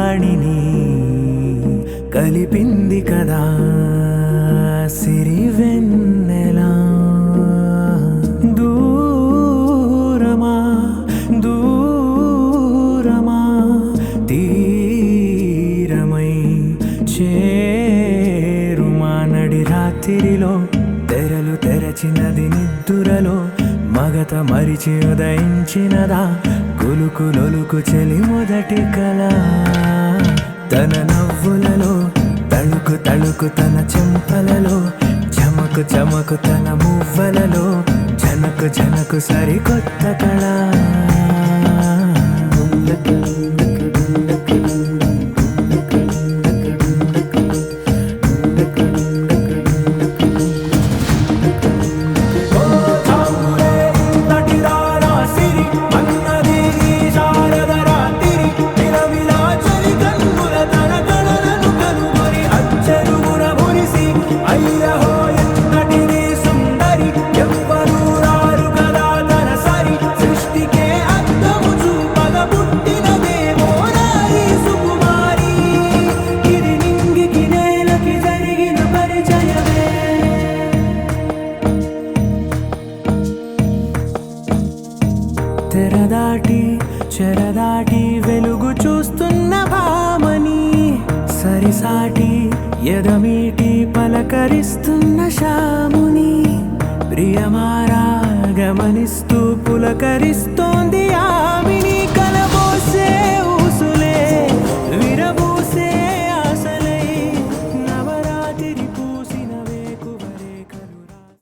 వాణిని కలిపింది కదా సిరి వెన్నెలా. దూరమా దూరమా తీరమై చేరుమా నడి రాత్రిలో తెరలు తెరచినది నిద్దురలో మగత మరిచి ఉదయించినదా కులుకు లొలుకు చెలి మొదటి కళ. తన నవ్వులలో తళుకు తళుకు తన చెంపలలో చమకు చమకు తన మువ్వలలో జనకు జనకు సరికొత్త కళ. తెరదాటి చెరదాటి వెలుగు చూస్తున్న భామని సరిసాటి ఎదమీటి పలకరిస్తున్న శాముని ప్రియమారా గమనిస్తూ పులకరిస్తూ